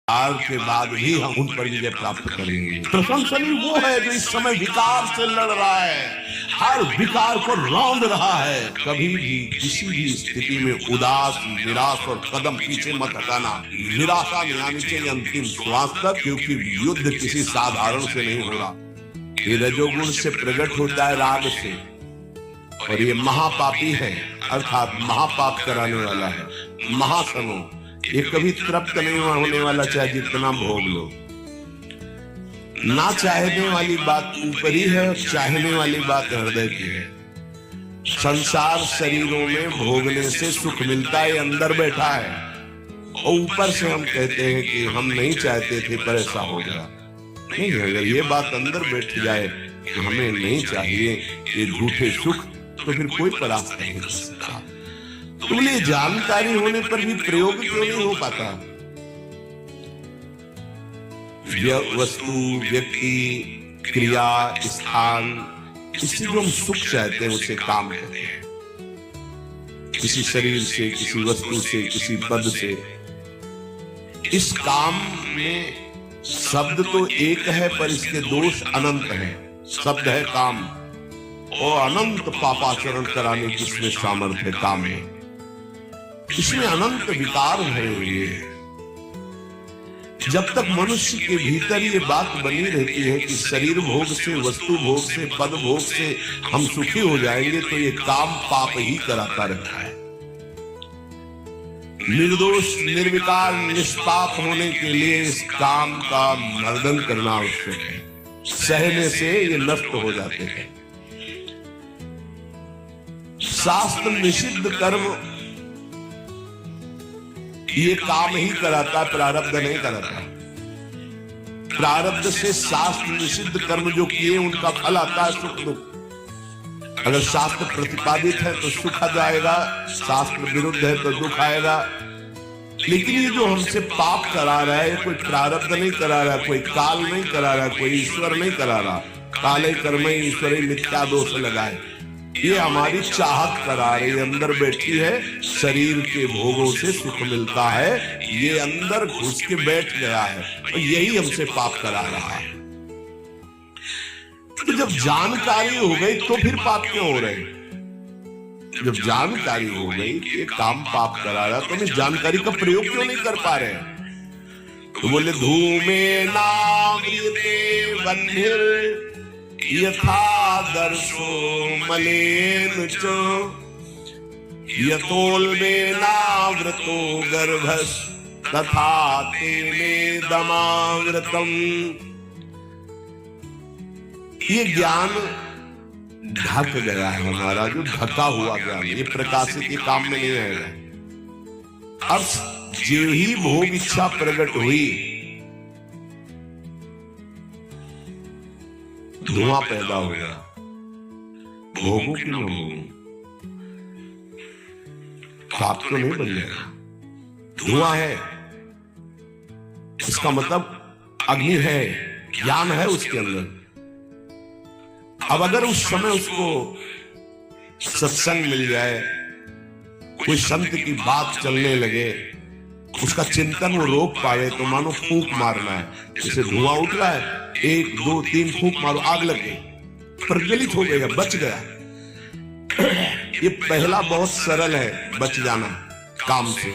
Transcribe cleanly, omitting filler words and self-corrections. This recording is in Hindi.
हार के बाद भी हम उन पर विजय प्राप्त करेंगे। प्रशंसनीय वो है जो इस समय विकार से लड़ रहा है, हर विकार को रौंद रहा है। कभी भी किसी भी स्थिति में उदास, निराश और कदम पीछे मत हटाना। निराशा नहीं आनी चाहिए अंतिम श्वास तक, क्योंकि युद्ध किसी साधारण से नहीं हो रहा। ये रजोगुण से प्रकट होता है, राग से, और ये महापापी है, अर्थात महापाप कराने वाला है। महासनो ये कभी तृप्त नहीं होने वाला, चाहे जितना भोग लो। ना चाहने वाली बात ऊपरी है और चाहने वाली बात हृदय की है। संसार शरीरों में भोगने से सुख मिलता है, अंदर बैठा है, और ऊपर से हम कहते हैं कि हम नहीं चाहते थे पर ऐसा हो गया। नहीं, अगर ये बात अंदर बैठ जाए कि हमें नहीं चाहिए ये झूठे सुख, तो फिर कोई परास्त नहीं कर सकता। तो बोले जानकारी होने पर भी प्रयोग क्यों नहीं हो पाता? वस्तु, व्यक्ति, क्रिया, स्थान, इससे जो हम सुख चाहते हैं उसे काम कहते हैं। किसी शरीर से, किसी वस्तु से, किसी पद से। इस काम में शब्द तो एक है पर इसके दोष अनंत हैं। शब्द है काम, और अनंत पापाचरण कराने की इसमें सामर्थ्य काम है। इसमें अनंत विकार भरे हुए हैं। जब तक मनुष्य के भीतर ये बात बनी रहती है कि शरीर भोग से, वस्तु भोग से, पद भोग से हम सुखी हो जाएंगे, तो ये काम पाप ही कराता रहता है। निर्दोष, निर्विकार, निष्पाप होने के लिए इस काम का मर्दन करना आवश्यक है। सहने से ये नष्ट हो जाते हैं। शास्त्र निषिद्ध कर्म ये काम ही कराता, प्रारब्ध नहीं कराता। प्रारब्ध से शास्त्र निषिद्ध कर्म जो किए उनका फल आता है सुख दुख। अगर शास्त्र प्रतिपादित है तो सुख आ जाएगा, शास्त्र विरुद्ध है तो दुख आएगा। लेकिन ये जो हमसे पाप करा रहा है, कोई प्रारब्ध नहीं करा रहा, कोई काल नहीं करा रहा, कोई ईश्वर नहीं करा रहा। काले कर्म ईश्वरी मिथ्या दोष लगाए, ये हमारी चाहत करा रही है। अंदर बैठी है, शरीर के भोगों से सुख मिलता है, ये अंदर घुस के बैठ गया है, और यही हमसे पाप करा रहा है। तो जब जानकारी हो गई तो फिर पाप क्यों हो रहे? जब जानकारी हो गई कि ये काम पाप करा रहा, तो हम जानकारी का प्रयोग क्यों नहीं कर पा रहे? तो बोले धूमे नाम्रियते वह्निर् यथा दर्शो मलेन च यतोल्बेनावृतो गर्भस् तथा तेनेदमावृतम्। ये ज्ञान ढक गया है हमारा, जो ढका हुआ ज्ञान, ये प्रकाशित के काम में नहीं आएगा। अब जो ही भोग इच्छा प्रकट हुई, धुआं पैदा हो गया। भोगों की न भोगों, पाप तो नहीं बन जाएगा, धुआं है। इसका मतलब अग्नि है, ज्ञान है उसके अंदर। अब अगर उस समय उसको सत्संग मिल जाए, कोई संत की बात चलने लगे, उसका चिंतन वो रोक पाए, तो मानो फूंक मारना है। जैसे धुआं उठ रहा है, 1 2 3 फूंक मारो, आग लग गई, प्रज्वलित हो गया, बच गया। ये पहला बहुत सरल है, बच जाना काम से।